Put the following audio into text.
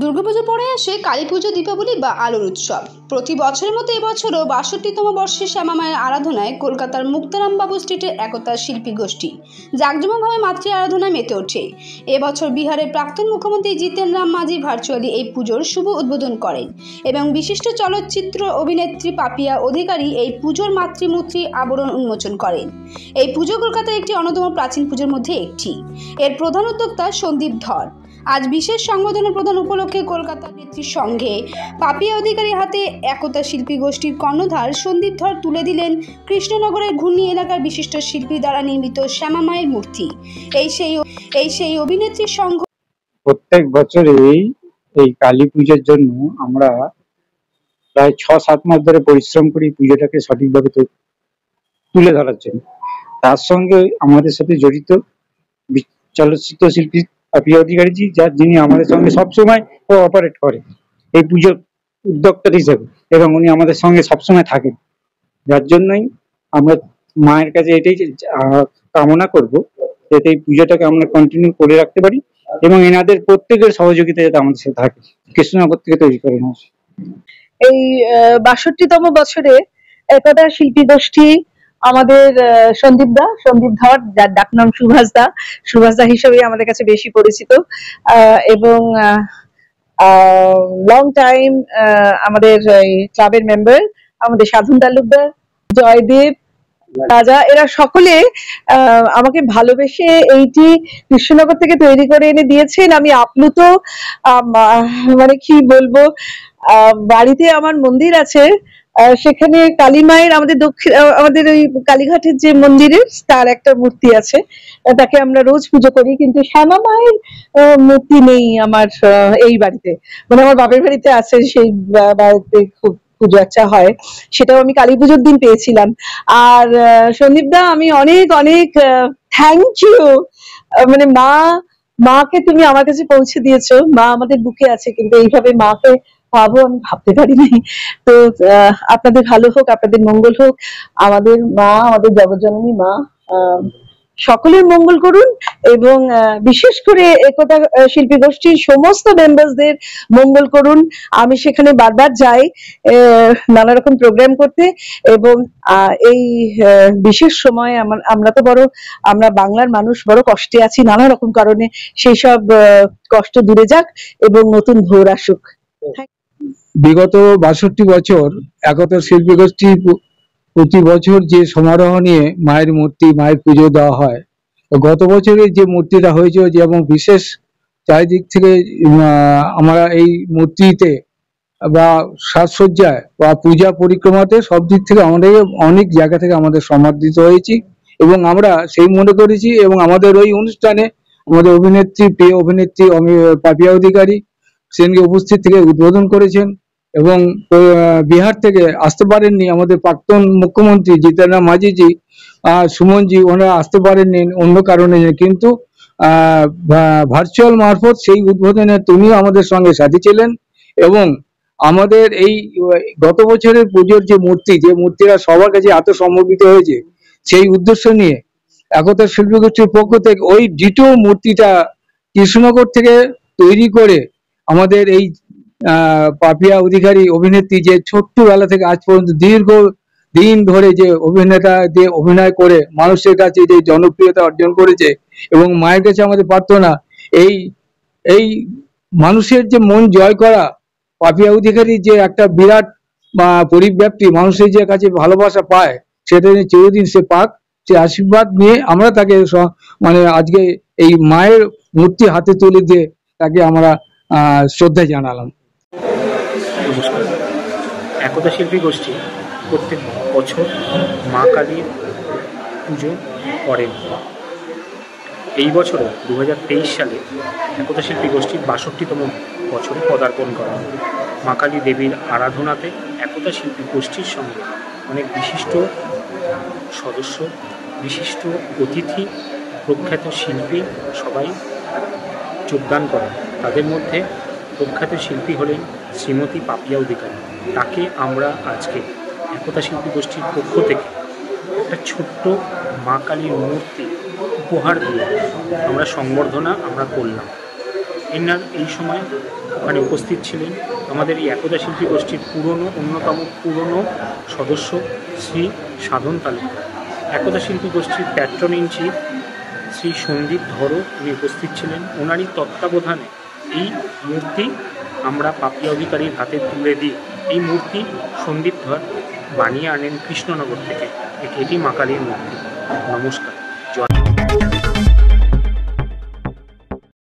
দুর্গাপুজোর পরে আসে কালী পুজো, দীপাবলি বা আলোর উৎসব। প্রতি বছরের মতো এবছরও ৬২তম বর্ষে শ্যামামায়ের আরাধনায় কলকাতার মুক্তারামবাবু স্ট্রিটের একতা শিল্পী গোষ্ঠী জাঁকজমকভাবে মাতৃ আরাধনায় মেতে ওঠে। এবছর বিহারের প্রাক্তন মুখ্যমন্ত্রী জিতেন রাম মাঝি ভার্চুয়ালি এই পুজোর শুভ উদ্বোধন করেন এবং বিশিষ্ট চলচ্চিত্র অভিনেত্রী পাপিয়া অধিকারী এই পুজোর মাতৃমূর্তি আবরণ উন্মোচন করেন। এই পুজো কলকাতার একটি অন্যতম প্রাচীন পুজোর মধ্যে একটি। এর প্রধান উদ্যোক্তা সন্দীপ ধর। আজ বিশেষ সংবর্ধনা প্রদান উপলক্ষে কলকাতার নেত্রীর সঙ্গে পাপিয়া অধিকারীর হাতে একতা শিল্পী গোষ্ঠীর কর্ণধার সন্দীপ ধর তুলে দিলেন কৃষ্ণনগরের ঘূর্ণি এলাকার বিশিষ্ট শিল্পী দ্বারা নির্মিত শ্যামামায়ের মূর্তি। এই সেই অভিনেত্রীর সংঘ প্রত্যেক বছরই এই কালী পুজোর জন্য আমরা প্রায় ৬-৭ মাস ধরে পরিশ্রম করি পুজোটাকে সঠিকভাবে তুলে ধরার জন্য। তার সঙ্গে আমাদের সাথে জড়িত চলচ্চিত্র শিল্পী পাপিয়া অধিকারীজি, যিনি আমাদের সঙ্গে সবসময় কোঅপারেট করে এই পুজোর উদ্যোক্তা হিসেবে, এবং উনি আমাদের সঙ্গে সবসময় থাকেন। যার জন্যই আমরা মায়ের কাছে এটাই কামনা করব যাতে এই পুজোটাকে আমরা কন্টিনিউ করে রাখতে পারি এবং এনাদের প্রত্যেকের সহযোগিতা যাতে আমাদের সাথে থাকে। কৃষ্ণনগর থেকে তৈরি করে নেওয়া। এই ৬২তম বছরে একতা শিল্পী গোষ্ঠী আমাদের সন্দীপ ধর, যার ডাকনাম সুভাষ দা হিসেবে আমাদের কাছে বেশি পরিচিত, এবং লং টাইম আমাদের ক্লাবের মেম্বার আমাদের সাধন তালুকদার, জয়দেব, রাজা, এরা সকলে আমাকে ভালোবেসে এইটি কৃষ্ণনগর থেকে তৈরি করে এনে দিয়েছেন। আমি আপ্লুত, মানে কি বলবো, বাড়িতে আমার মন্দির আছে, সেখানে কালী মায়ের আমাদের ওই কালীঘাটের যে মন্দিরের তার একটা মূর্তি আছে, তাকে আমরা রোজ পুজো করি, কিন্তু শ্যামা মায়ের মূর্তি নেই আমার এই বাড়িতে, মানে আমার বাপের বাড়িতে আছে, সেই বাড়িতে খুব পুজো আচ্ছা হয়, সেটাও আমি কালী পুজোর দিন পেয়েছিলাম। আর সন্দীপ দা, আমি অনেক অনেক থ্যাংক ইউ, মানে মাকে তুমি আমার কাছে পৌঁছে দিয়েছো। মা আমাদের বুকে আছে, কিন্তু এইভাবে মাকে পাবো আমি ভাবতে পারিনি। তো আপনাদের ভালো হোক, আপনাদের মঙ্গল হোক, আমাদের মা, আমাদের জগৎজননী মা সকলের মঙ্গল করুন, এবং বিশেষ করে একতা শিল্পী গোষ্ঠীর সমস্ত মেম্বারসদের মঙ্গল করুন। আমি সেখানে বারবার যাই নানা রকম প্রোগ্রাম করতে, এবং এই বিশেষ সময় আমরা বাংলার মানুষ বড় কষ্টে আছি নানা রকম কারণে, সেই সব কষ্ট দূরে যাক এবং নতুন ভোর আসুক। বিগত ৬২ বছর একতা শিল্পী গোষ্ঠী প্রতি বছর যে সমারোহ নিয়ে মায়ের মূর্তি, মায়ের পুজো দেওয়া হয়, গত বছরের যে মূর্তিটা হয়েছে, যেমন বিশেষ চারিদিক থেকে আমরা এই মূর্তিতে বা সাজসজ্জায় বা পূজা পরিক্রমাতে সব দিক থেকে আমাদের অনেক জায়গা থেকে আমাদের সমাদৃত হয়েছি, এবং আমরা সেই মনে করেছি, এবং আমাদের ওই অনুষ্ঠানে আমাদের প্রিয় অভিনেত্রী পাপিয়া অধিকারী সেদিনকে উপস্থিত থেকে উদ্বোধন করেছেন, এবং বিহার থেকে আসতে পারেননি আমাদের প্রাক্তন মুখ্যমন্ত্রী জিতেন রাম মাঝিজি, সুমনজি, ওনারা আসতে পারেননি অন্য কারণে, কিন্তু ভার্চুয়াল মারফত সেই উদ্বোধনে তুমিও আমাদের সঙ্গে সাথী ছিলেন। এবং আমাদের এই গত বছরের পুজোর যে মূর্তিরা সবার কাছে এত সমর্পিত হয়েছে, সেই উদ্দেশ্য নিয়ে একতা শিল্পী গোষ্ঠীর পক্ষ থেকে ওই ডিটো মূর্তিটা কৃষ্ণনগর থেকে তৈরি করে আমাদের এই পাপিয়া অধিকারী অভিনেত্রী, যে ছোট্টবেলা থেকে আজ পর্যন্ত দীর্ঘ দিন ধরে যে অভিনেতা দিয়ে অভিনয় করে মানুষের কাছে যে জনপ্রিয়তা অর্জন করেছে, এবং মায়ের কাছে আমাদের প্রার্থনা এই মানুষের যে মন জয় করা পাপিয়া অধিকারী যে একটা বিরাট পরিব্যাপ্তি, মানুষের যে কাছে ভালোবাসা পায়, সেটা চিরদিন সে পাক, সে আশীর্বাদ নিয়ে আমরা তাকে মানে আজকে এই মায়ের মূর্তি হাতে তুলে দিয়ে তাকে আমরা শ্রদ্ধা জানালাম। নমস্কার। একতা শিল্পী গোষ্ঠী প্রত্যেক বছর মা কালীর পুজো করেন। এই বছরও 2023 সালে একতা শিল্পী গোষ্ঠীর ৬২তম বছরে পদার্পণ করা হয়। মা কালী দেবীর আরাধনাতে একতা শিল্পী গোষ্ঠীর সঙ্গে অনেক বিশিষ্ট সদস্য, বিশিষ্ট অতিথি, প্রখ্যাত শিল্পী সবাই যোগদান করেন। তাদের মধ্যে প্রখ্যাত শিল্পী হলেন শ্রীমতী পাপিয়া অধিকারী। তাকে আমরা আজকে একতা শিল্পী গোষ্ঠীর পক্ষ থেকে একটা ছোট্ট মা কালীর মূর্তি উপহার দিয়ে আমরা সংবর্ধনা করলাম। এই সময় ওখানে উপস্থিত ছিলেন আমাদের এই একতা শিল্পী গোষ্ঠীর অন্যতম পুরনো সদস্য শ্রী সাধন তালুকদার। একতা শিল্পী গোষ্ঠীর patron in chief Shri Sandeep ধরও উনি উপস্থিত ছিলেন। ওনারই তত্ত্বাবধানে এই মূর্তি আমরা পাপিয়া অধিকারীর হাতে তুলে দিই। এই মূর্তি সন্দীপ ধর বানিয়ে আনেন কৃষ্ণনগর থেকে। এটি মা কালীর মূর্তি। নমস্কার। জয়।